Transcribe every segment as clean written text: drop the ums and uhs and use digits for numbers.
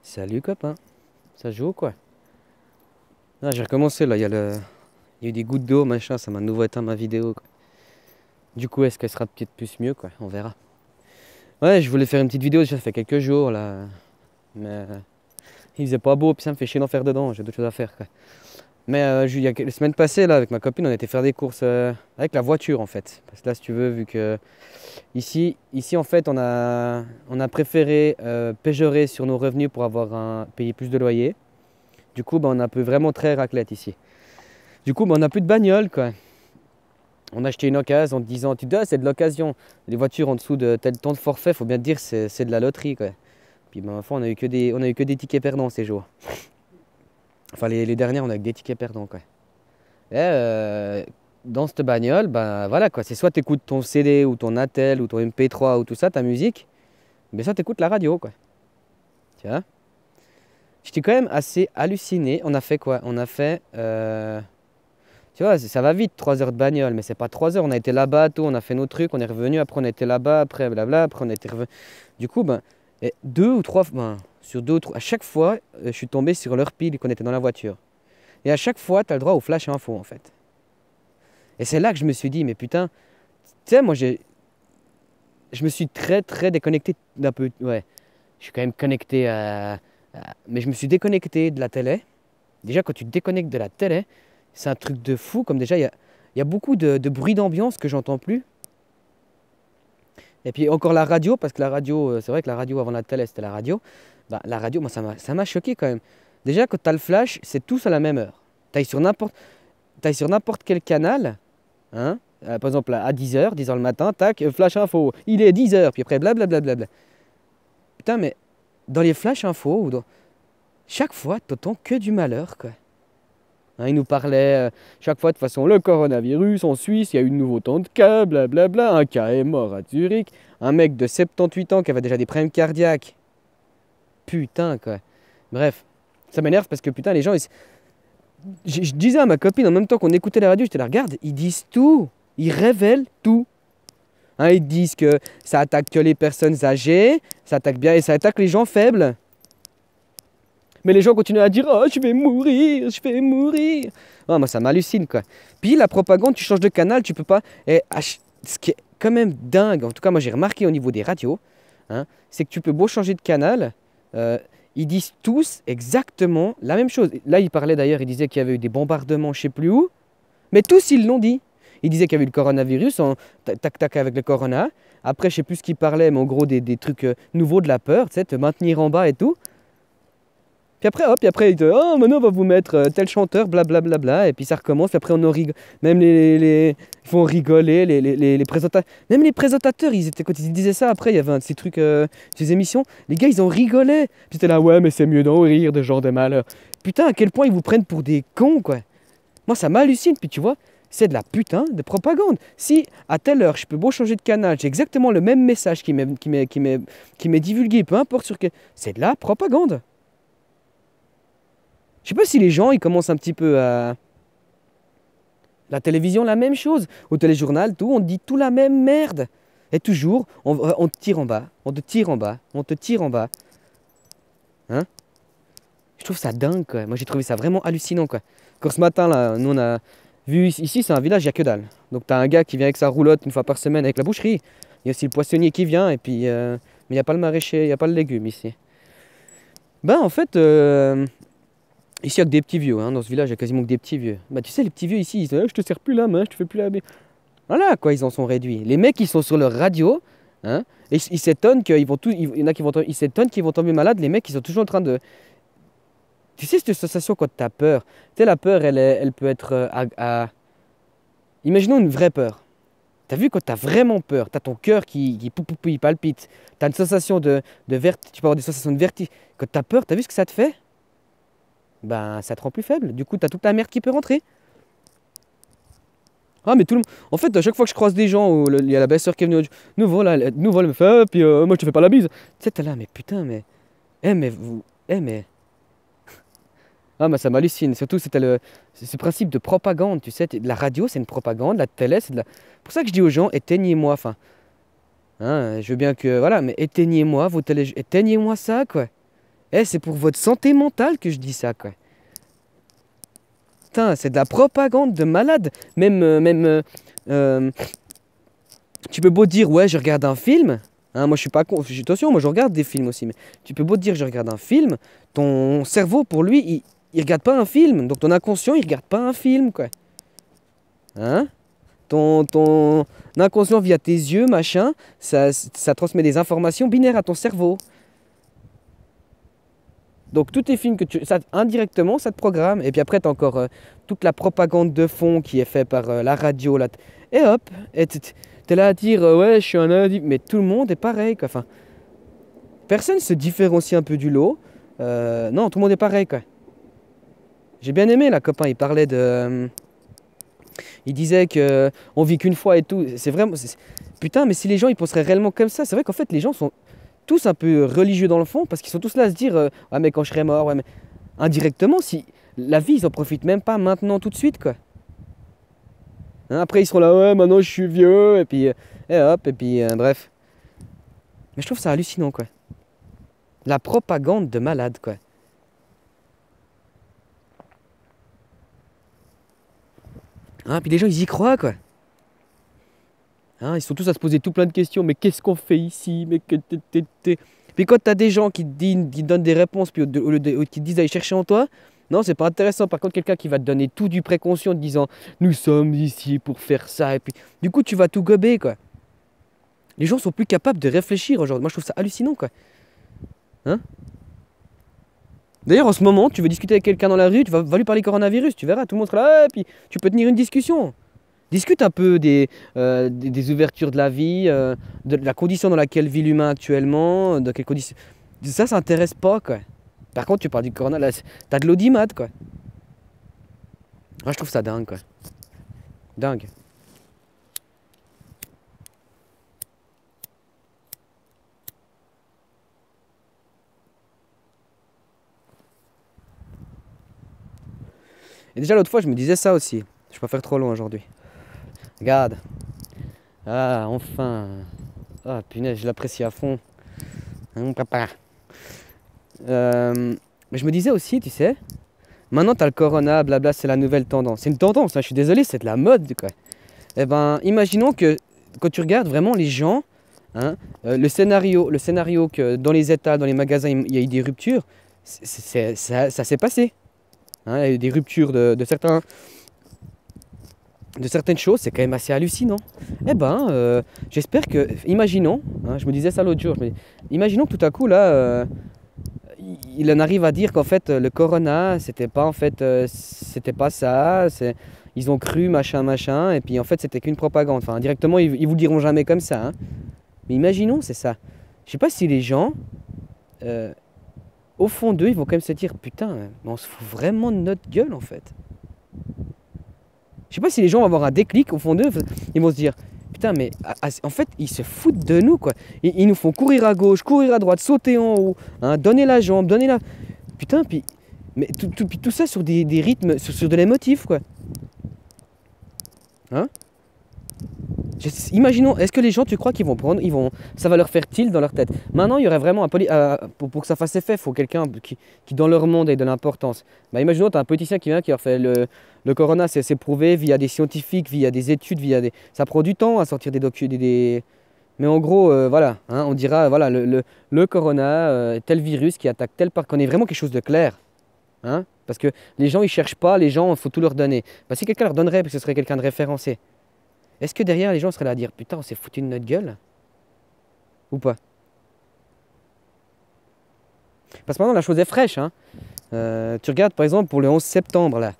Salut copain, ça joue ou quoi? Ah, j'ai recommencé là, il y a eu des gouttes d'eau, machin, ça m'a nouveau éteint ma vidéo quoi. Du coup, est-ce qu'elle sera peut-être plus mieux quoi? On verra. Ouais, je voulais faire une petite vidéo, ça fait quelques jours là, mais il faisait pas beau, puis ça me fait chier d'en faire dedans, j'ai d'autres choses à faire quoi. Mais il y a les semaines passées là, avec ma copine, on était faire des courses avec la voiture en fait. Parce que là, si tu veux, vu que ici en fait, on a préféré péjorer sur nos revenus pour payer plus de loyer. Du coup, bah, on a un peu vraiment très raclette ici. Du coup, bah, on n'a plus de bagnole, quoi. On a acheté une occasion en te disant, tu dis, ah, c'est de l'occasion. Les voitures en dessous de tel temps de forfait, faut bien te dire, c'est de la loterie, quoi. Puis, bah, ma foi, on a eu que des tickets perdants ces jours. Enfin, les dernières, on a eu que des tickets perdants, quoi. Et dans cette bagnole, bah voilà, quoi. C'est soit tu écoutes ton CD ou ton Attel ou ton MP3 ou tout ça, ta musique, mais soit tu écoutes la radio, quoi. Tu vois? J'étais quand même assez halluciné. On a fait quoi? On a fait. Tu vois, ça va vite, 3 heures de bagnole, mais c'est pas 3 heures. On a été là-bas, tout, on a fait nos trucs, on est revenu, après on était là-bas, après blabla, après on était revenu. Du coup, ben, et deux ou trois, ben, sur deux ou trois, à chaque fois, je suis tombé sur leur pile qu'on était dans la voiture. Et à chaque fois, tu as le droit au flash info, en fait. Et c'est là que je me suis dit, mais putain, tu sais, je me suis très, très déconnecté d'un peu. Ouais, je suis quand même connecté mais je me suis déconnecté de la télé. Déjà, quand tu te déconnectes de la télé, c'est un truc de fou. Comme déjà, il y a beaucoup de bruit d'ambiance que j'entends plus. Et puis encore la radio, parce que la radio, c'est vrai que la radio avant la télé, c'était la radio. Bah, la radio, moi, ça m'a choqué quand même. Déjà, quand tu as le flash, c'est tous à la même heure. Tu ailles sur n'importe quel canal, hein, par exemple à 10 h le matin, tac, flash info, il est 10 h, puis après blablabla. Putain, mais dans les flash info, chaque fois, t'entends que du malheur, quoi. Hein, il nous parlait chaque fois de toute façon le coronavirus en Suisse, il y a eu de nouveaux temps de cas, blablabla. Un cas est mort à Zurich. Un mec de 78 ans qui avait déjà des problèmes cardiaques. Putain, quoi. Bref, ça m'énerve parce que putain, les gens. Je disais à ma copine en même temps qu'on écoutait la radio, j'étais là, regarde, ils disent tout. Ils révèlent tout. Hein, ils disent que ça attaque que les personnes âgées, ça attaque bien et ça attaque les gens faibles. Mais les gens continuent à dire oh, je vais mourir, je vais mourir. Ah, moi, ça m'hallucine, quoi. Puis la propagande, tu changes de canal, tu peux pas. Et ce qui est quand même dingue, en tout cas, moi, j'ai remarqué au niveau des radios, hein, c'est que tu peux beau changer de canal, ils disent tous exactement la même chose. Là, il parlait d'ailleurs, il disait qu'il y avait eu des bombardements, je sais plus où, mais tous, ils l'ont dit. Il disait qu'il y avait eu le coronavirus, tac, tac, avec le corona. Après, je sais plus ce qu'il parlait, mais en gros, des trucs nouveaux de la peur, tu sais, te maintenir en bas et tout. Puis après, hop, puis après, il te oh, maintenant, on va vous mettre tel chanteur, blablabla. Bla, bla, bla, et puis ça recommence. Puis après, on en rigole. Même ils font rigoler, les présentateurs. Même les présentateurs, quand ils disaient ça, après, il y avait un de ces trucs, ces émissions. Les gars, ils ont rigolé. Puis c'était là, ouais, mais c'est mieux d'en rire de ce genre de malheur. Putain, à quel point ils vous prennent pour des cons, quoi. Moi, ça m'hallucine. Puis tu vois, c'est de la putain de propagande. Si à telle heure, je peux beau changer de canal, j'ai exactement le même message qui m'est divulgué, peu importe sur quel. C'est de la propagande. Je sais pas si les gens ils commencent un petit peu à. La télévision, la même chose. Au téléjournal, tout, on dit tout la même merde. Et toujours, on te tire en bas, on te tire en bas, on te tire en bas. Hein? Je trouve ça dingue, quoi. Moi, j'ai trouvé ça vraiment hallucinant, quoi. Quand ce matin, là, nous, on a vu ici, c'est un village, il n'y a que dalle. Donc, tu as un gars qui vient avec sa roulotte une fois par semaine avec la boucherie. Il y a aussi le poissonnier qui vient, et puis. Mais il n'y a pas le maraîcher, il n'y a pas le légume ici. Ben, en fait. Ici, il n'y a que des petits vieux, hein. Dans ce village, il n'y a quasiment que des petits vieux. Bah, tu sais, les petits vieux ici, ils disent ah, je te sers plus la main, je te fais plus la main. Voilà, quoi, ils en sont réduits. Les mecs, ils sont sur leur radio, hein, et ils s'étonnent qu'ils vont tous. Il y en a qui vont, ils s'étonnent qu'ils vont tomber malades. Les mecs, ils sont toujours en train de. Tu sais, cette sensation quand tu as peur. Tu sais, la peur, elle peut être Imaginons une vraie peur. T'as vu quand t'as vraiment peur, t'as ton cœur qui il palpite. T'as une sensation de vertige. Tu peux avoir des sensations de vertige. Quand t'as peur, t'as vu ce que ça te fait? Ben, ça te rend plus faible. Du coup, t'as toute la merde qui peut rentrer. Ah, mais tout le monde. En fait, à chaque fois que je croise des gens où il y a la belle-sœur qui est venue, nous voilà, me fait, ah, puis moi je te fais pas la bise. Tu sais, t'es là, mais putain, mais. Eh, mais vous. Eh, mais. Ah, mais ça m'hallucine. Surtout, c'est ce principe de propagande, tu sais. La radio, c'est une propagande. La télé, c'est de la. C'est pour ça que je dis aux gens, éteignez-moi. Enfin, hein, je veux bien que. Voilà, mais éteignez-moi vos télé. Éteignez-moi ça, quoi. Eh, c'est pour votre santé mentale que je dis ça, quoi. Putain, c'est de la propagande de malade. Même, tu peux beau dire, ouais, je regarde un film. Hein, moi, je suis pas con. Attention, moi, je regarde des films aussi. Mais tu peux beau dire, je regarde un film. Ton cerveau, pour lui, il regarde pas un film. Donc, ton inconscient, il regarde pas un film, quoi. Hein? Ton inconscient, via tes yeux, machin, ça transmet des informations binaires à ton cerveau. Donc, tous tes films indirectement, ça te programme. Et puis après, tu as encore toute la propagande de fond qui est faite par la radio. Et hop, t'es là à dire, ouais, je suis un addict. Mais tout le monde est pareil, quoi. Enfin, personne se différencie un peu du lot. Non, tout le monde est pareil, quoi. J'ai bien aimé, la copain, il parlait de... il disait que on vit qu'une fois et tout. C'est vraiment... Putain, mais si les gens, ils penseraient réellement comme ça, c'est vrai qu'en fait, les gens sont tous un peu religieux dans le fond, parce qu'ils sont tous là à se dire, ouais, mais quand je serai mort, ouais, mais... Indirectement, si la vie, ils en profitent même pas maintenant, tout de suite, quoi. Hein, après, ils seront là, ouais, maintenant je suis vieux, et hop, et puis, bref. Mais je trouve ça hallucinant, quoi. La propagande de malade, quoi. Hein, puis les gens, ils y croient, quoi. Hein, ils sont tous à se poser tout plein de questions. Mais qu'est-ce qu'on fait ici? Mais Puis quand t'as des gens qui donnent des réponses, puis qui te disent d'aller chercher en toi, non, c'est pas intéressant. Par contre, quelqu'un qui va te donner tout du préconscient en te disant, nous sommes ici pour faire ça, et puis du coup, tu vas tout gober, quoi. Les gens sont plus capables de réfléchir aujourd'hui. Moi, je trouve ça hallucinant, quoi. Hein? D'ailleurs, en ce moment, tu veux discuter avec quelqu'un dans la rue, va lui parler coronavirus, tu verras, tout le monde sera là, et puis tu peux tenir une discussion. Discute un peu des ouvertures de la vie, de la condition dans laquelle vit l'humain actuellement, de quelles conditions. Ça intéresse pas, quoi. Par contre, tu parles du corona, là, t'as de l'audimat, quoi. Moi, je trouve ça dingue, quoi. Dingue. Et déjà, l'autre fois, je me disais ça aussi. Je vais pas faire trop long aujourd'hui. Regarde. Ah, enfin. Ah, punaise, je l'apprécie à fond. Hein, papa. Mais je me disais aussi, tu sais, maintenant t'as le corona, blabla, c'est la nouvelle tendance. C'est une tendance, hein, je suis désolé, c'est de la mode, quoi. Eh ben, imaginons que quand tu regardes vraiment les gens, hein, le scénario que dans les états, dans les magasins, il y a eu des ruptures, ça s'est passé. Hein, il y a eu des ruptures de certaines choses, c'est quand même assez hallucinant. Eh ben, j'espère que, imaginons, hein, je me disais ça l'autre jour, imaginons que tout à coup là, il en arrive à dire qu'en fait le corona, c'était pas en fait, c'était pas ça, ils ont cru machin machin, et puis en fait c'était qu'une propagande. Enfin, indirectement, ils vous le diront jamais comme ça. Hein. Mais imaginons, c'est ça. Je sais pas si les gens, euh, au fond d'eux, ils vont quand même se dire, putain, mais on se fout vraiment de notre gueule en fait. Je sais pas si les gens vont avoir un déclic au fond d'eux, ils vont se dire, putain, mais en fait, ils se foutent de nous, quoi. Ils nous font courir à gauche, courir à droite, sauter en haut, hein, donner la jambe, donner la... Putain, mais tout ça sur des rythmes, sur de l'émotif, quoi. Hein? Imaginons, est-ce que les gens, tu crois qu'ils vont prendre, ça va leur faire tilt dans leur tête. Maintenant, il y aurait vraiment pour que ça fasse effet, il faut quelqu'un qui, dans leur monde, ait de l'importance. Bah, imaginons, tu as un politicien qui vient, qui leur fait le corona, c'est prouvé via des scientifiques, via des études, ça prend du temps à sortir mais en gros, voilà, hein, on dira, voilà, le corona, tel virus qui attaque tel parc, qu'on ait vraiment quelque chose de clair. Hein, parce que les gens, ils cherchent pas, les gens, il faut tout leur donner. Bah, si quelqu'un leur donnerait, parce que ce serait quelqu'un de référencé. Est-ce que derrière, les gens seraient là à dire, putain, on s'est foutu de notre gueule? Ou pas? Parce que maintenant, la chose est fraîche. Hein. Tu regardes, par exemple, pour le 11 septembre, là.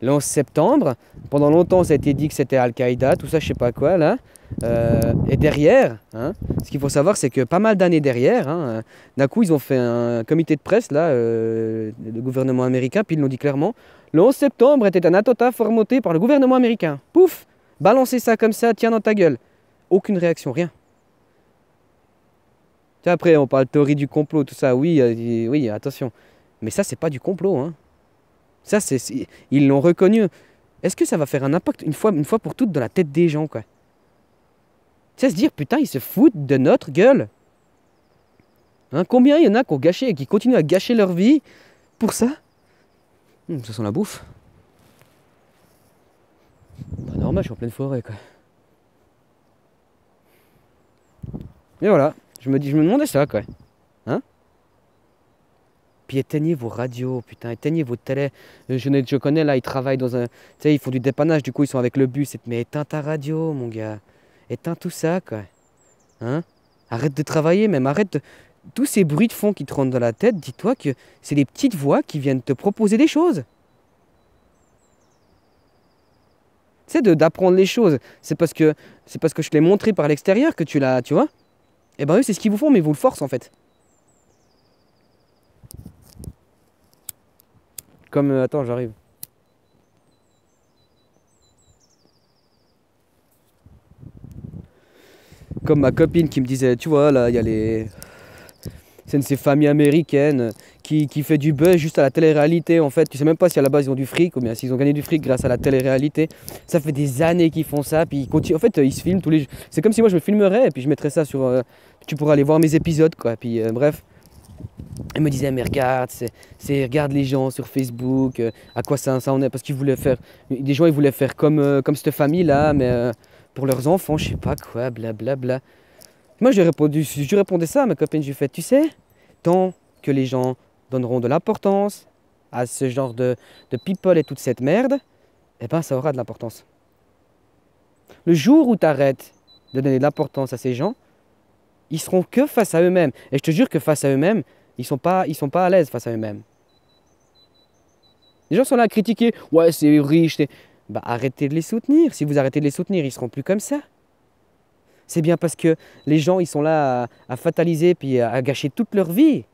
Le 11 septembre, pendant longtemps, ça a été dit que c'était Al-Qaïda, tout ça, je sais pas quoi, là. Et derrière, hein, ce qu'il faut savoir, c'est que pas mal d'années derrière, hein, d'un coup, ils ont fait un comité de presse, là, le gouvernement américain, puis ils l'ont dit clairement, le 11 septembre était un attentat fomenté par le gouvernement américain. Pouf! Balancer ça comme ça, tiens dans ta gueule. Aucune réaction, rien. Tu sais, après, on parle de théorie du complot, tout ça. Oui, oui, attention. Mais ça, c'est pas du complot. Hein. Ça, ils l'ont reconnu. Est-ce que ça va faire un impact une fois pour toutes dans la tête des gens, quoi? Tu sais, se dire, putain, ils se foutent de notre gueule. Hein, combien il y en a qui ont gâché et qui continuent à gâcher leur vie pour ça? Ça sent la bouffe. Bah, normal, je suis en pleine forêt, quoi. Et voilà, je me demandais ça, quoi. Hein? Puis éteignez vos radios, putain, éteignez vos télés. Je connais là, ils travaillent dans un. Tu sais, ils font du dépannage, du coup, ils sont avec le bus. Mais éteins ta radio, mon gars. Éteins tout ça, quoi. Hein? Arrête de travailler, même arrête de. Tous ces bruits de fond qui te rentrent dans la tête, dis-toi que c'est des petites voix qui viennent te proposer des choses. Tu sais, d'apprendre les choses. C'est parce que je te l'ai montré par l'extérieur que tu l'as, tu vois? Et ben eux, c'est ce qu'ils vous font, mais ils vous le forcent en fait. Comme, attends, j'arrive. Comme ma copine qui me disait, tu vois, là, il y a les. C'est une de ces familles américaines qui fait du buzz juste à la télé-réalité en fait. Tu sais même pas si à la base ils ont du fric ou bien s'ils ont gagné du fric grâce à la télé-réalité. Ça fait des années qu'ils font ça, puis ils continuent. En fait, ils se filment tous les jours. C'est comme si moi je me filmerais et puis je mettrais ça sur. Tu pourras aller voir mes épisodes quoi. Puis bref. Elle me disait mais regarde, regarde les gens sur Facebook, à quoi ça en est. Parce qu'ils voulaient faire. Des gens ils voulaient faire comme cette famille là, mais pour leurs enfants, je sais pas quoi, blablabla. Moi, je répondais ça à ma copine. Je lui ai fait, tu sais, tant que les gens donneront de l'importance à ce genre de people et toute cette merde, eh ben, ça aura de l'importance. Le jour où tu arrêtes de donner de l'importance à ces gens, ils seront que face à eux-mêmes. Et je te jure que face à eux-mêmes, ils sont pas à l'aise face à eux-mêmes. Les gens sont là à critiquer. Ouais, c'est riche. Bah, arrêtez de les soutenir. Si vous arrêtez de les soutenir, ils seront plus comme ça. C'est bien parce que les gens, ils sont là à fataliser puis à gâcher toute leur vie.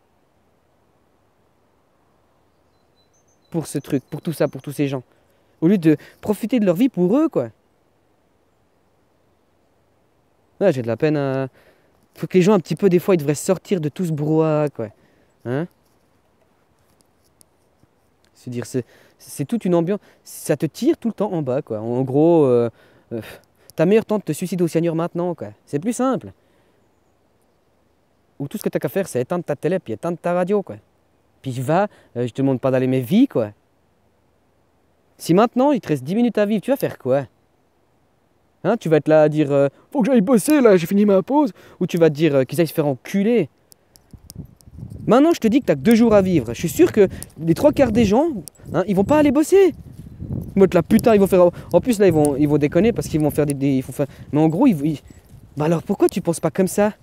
Pour ce truc, pour tout ça, pour tous ces gens. Au lieu de profiter de leur vie pour eux, quoi. Ouais, j'ai de la peine à. Faut que les gens, un petit peu, des fois, ils devraient sortir de tout ce brouhaha, quoi. Hein? Se dire, c'est toute une ambiance. Ça te tire tout le temps en bas, quoi. En gros, ta meilleure tente te suicide au cyanure maintenant, quoi. C'est plus simple. Ou tout ce que tu as qu'à faire, c'est éteindre ta télé puis éteindre ta radio, quoi. Puis va, je te demande pas d'aller, mais vis, quoi. Si maintenant, il te reste 10 minutes à vivre, tu vas faire quoi? Hein, tu vas être là à dire faut que j'aille bosser, là, j'ai fini ma pause. Ou tu vas te dire qu'ils aillent se faire enculer. Maintenant, je te dis que tu n'as que 2 jours à vivre. Je suis sûr que les 3/4 des gens, hein, ils vont pas aller bosser. Ils vont être là, putain, ils vont faire. En plus, là, ils vont déconner parce qu'ils vont faire ils vont faire. Mais en gros, bah alors pourquoi tu penses pas comme ça?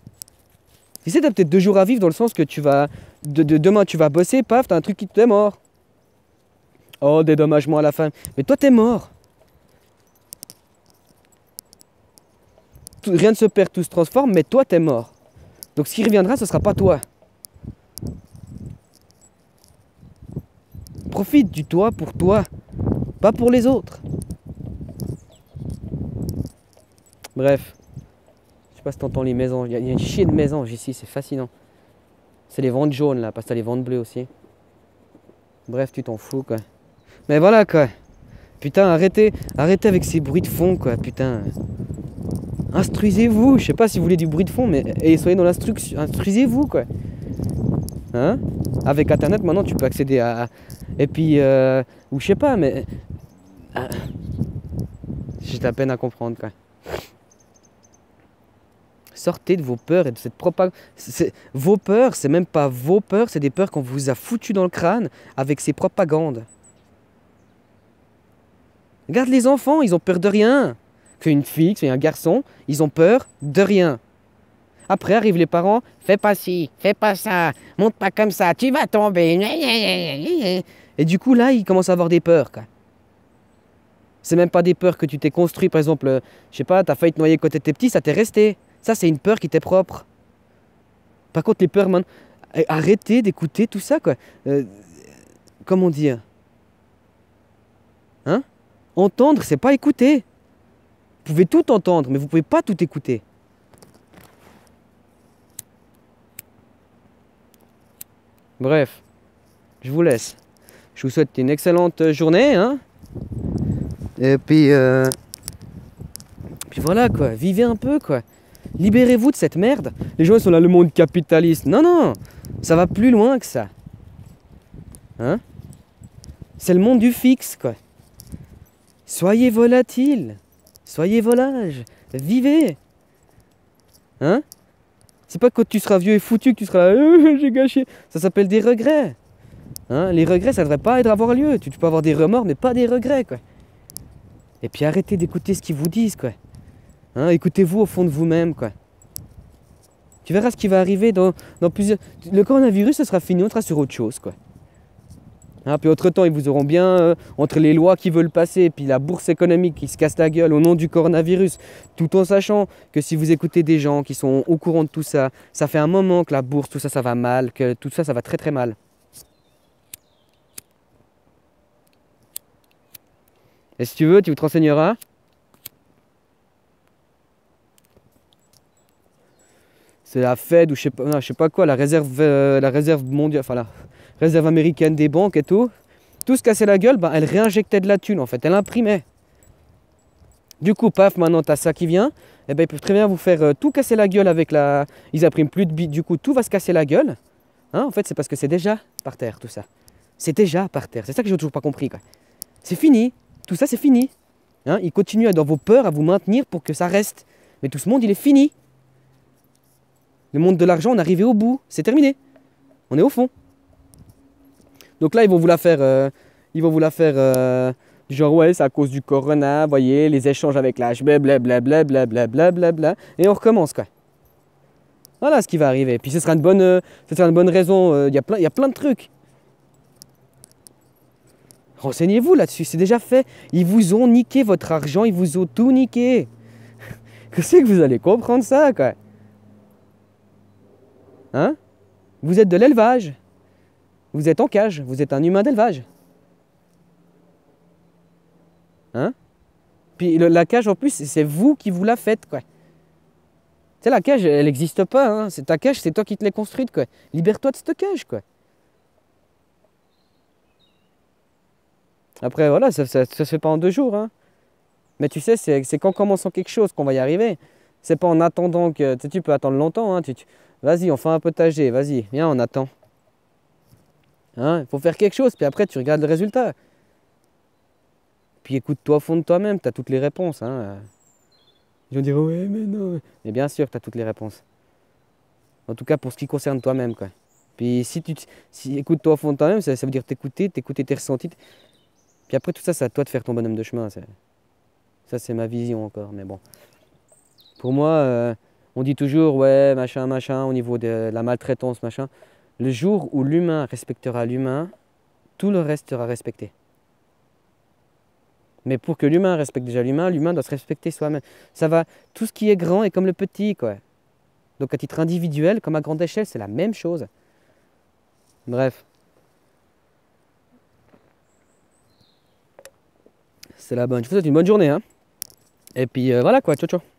Tu sais, tu as peut-être 2 jours à vivre dans le sens que tu vas. Demain, tu vas bosser, paf, t'as un truc qui t'est mort. Oh, dédommagement à la fin. Mais toi, t'es mort. Rien ne se perd, tout se transforme, mais toi, t'es mort. Donc, ce qui reviendra, ce sera pas toi. Profite du toi pour toi, pas pour les autres. Bref. Je sais pas si t'entends les mésanges. Il y a une chier de mésanges ici, c'est fascinant. C'est les ventes jaunes là, parce que t'as les ventes bleues aussi. Bref, tu t'en fous quoi. Mais voilà quoi. Putain, arrêtez avec ces bruits de fond quoi, putain. Instruisez-vous, je sais pas si vous voulez du bruit de fond, mais et soyez dans l'instruction. Instruisez-vous quoi. Hein? Avec internet maintenant tu peux accéder à. Et puis, ou je sais pas, mais. J'ai de la peine à comprendre quoi. Sortez de vos peurs et de cette propagande. Vos peurs, c'est même pas vos peurs, c'est des peurs qu'on vous a foutues dans le crâne avec ces propagandes. Regarde les enfants, ils ont peur de rien. Qu'une fille, que un garçon, ils ont peur de rien. Après arrivent les parents, fais pas ci, fais pas ça, monte pas comme ça, tu vas tomber. Et du coup là, ils commencent à avoir des peurs quoi. C'est même pas des peurs que tu t'es construit, par exemple, je sais pas, t'as failli te noyer quand t'étais petit, ça t'est resté. Ça, c'est une peur qui t'est propre. Par contre, les peurs, man, arrêtez d'écouter tout ça, quoi. Comment dire? Hein? Entendre, c'est pas écouter. Vous pouvez tout entendre, mais vous pouvez pas tout écouter. Bref, je vous laisse. Je vous souhaite une excellente journée, hein. Et puis voilà, quoi. Vivez un peu, quoi. Libérez-vous de cette merde. Les gens ils sont là, le monde capitaliste. Non, non, ça va plus loin que ça. Hein? C'est le monde du fixe, quoi. Soyez volatile. Soyez volage. Vivez. Hein? C'est pas quand tu seras vieux et foutu que tu seras là, j'ai gâché. Ça s'appelle des regrets. Hein? Les regrets, ça devrait pas avoir lieu. Tu peux avoir des remords, mais pas des regrets, quoi. Et puis arrêtez d'écouter ce qu'ils vous disent, quoi. Hein? Écoutez-vous au fond de vous-même, quoi. Tu verras ce qui va arriver dans plusieurs... Le coronavirus, ça sera fini, on sera sur autre chose, quoi. Hein, puis entre-temps, ils vous auront bien, entre les lois qui veulent passer, puis la bourse économique qui se casse la gueule au nom du coronavirus, tout en sachant que si vous écoutez des gens qui sont au courant de tout ça, ça fait un moment que la bourse, tout ça, ça va mal, que tout ça, ça va très très mal. Et si tu veux, tu te renseigneras. C'est la Fed ou je sais pas quoi, la réserve mondiale, enfin la réserve américaine des banques et tout. Tout se cassait la gueule, ben, elle réinjectait de la thune en fait, elle imprimait. Du coup, paf, maintenant tu as ça qui vient, et ben ils peuvent très bien vous faire tout casser la gueule avec la... Ils impriment plus de bits, du coup tout va se casser la gueule. Hein, en fait, c'est parce que c'est déjà par terre tout ça. C'est déjà par terre, c'est ça que j'ai toujours pas compris, quoi. C'est fini, tout ça c'est fini. Hein, ils continuent dans vos peurs à vous maintenir pour que ça reste. Mais tout ce monde, il est fini. Le monde de l'argent, on est arrivé au bout, c'est terminé. On est au fond. Donc là, ils vont vous la faire, du genre, ouais, c'est à cause du corona, voyez, les échanges avec la blablabla, blablabla, et on recommence, quoi. Voilà ce qui va arriver. Puis ce sera une bonne raison, il y a plein de trucs. Renseignez-vous là-dessus, c'est déjà fait. Ils vous ont niqué votre argent, ils vous ont tout niqué. Que c'est que vous allez comprendre ça, quoi? Hein? Vous êtes de l'élevage. Vous êtes en cage, vous êtes un humain d'élevage. Hein? Puis la cage en plus, c'est vous qui vous la faites, quoi. Tu sais, la cage, elle n'existe pas, hein. C'est ta cage, c'est toi qui te l'as construite, quoi. Libère-toi de cette cage, quoi. Après, voilà, ça se fait pas en 2 jours, hein. Mais tu sais, c'est qu'en commençant quelque chose qu'on va y arriver. C'est pas en attendant que... Tu peux attendre longtemps, hein. Vas-y, on fait un potager, vas-y, viens, on attend. Hein? Il faut faire quelque chose, puis après, tu regardes le résultat. Puis écoute-toi au fond de toi-même, tu as toutes les réponses. Hein. Ils vont dire, ouais, mais non. Mais bien sûr que tu as toutes les réponses. En tout cas, pour ce qui concerne toi-même, quoi. Puis si écoute-toi au fond de toi-même, ça veut dire t'écouter tes ressentis. Puis après, tout ça, c'est à toi de faire ton bonhomme de chemin. Ça, c'est ma vision encore, mais bon. Pour moi, on dit toujours, ouais, machin, machin, au niveau de la maltraitance, machin. Le jour où l'humain respectera l'humain, tout le reste sera respecté. Mais pour que l'humain respecte déjà l'humain doit se respecter soi-même. Ça va, tout ce qui est grand est comme le petit, quoi. Donc à titre individuel, comme à grande échelle, c'est la même chose. Bref. C'est la bonne. Je vous souhaite une bonne journée, hein. Et puis voilà quoi, ciao ciao.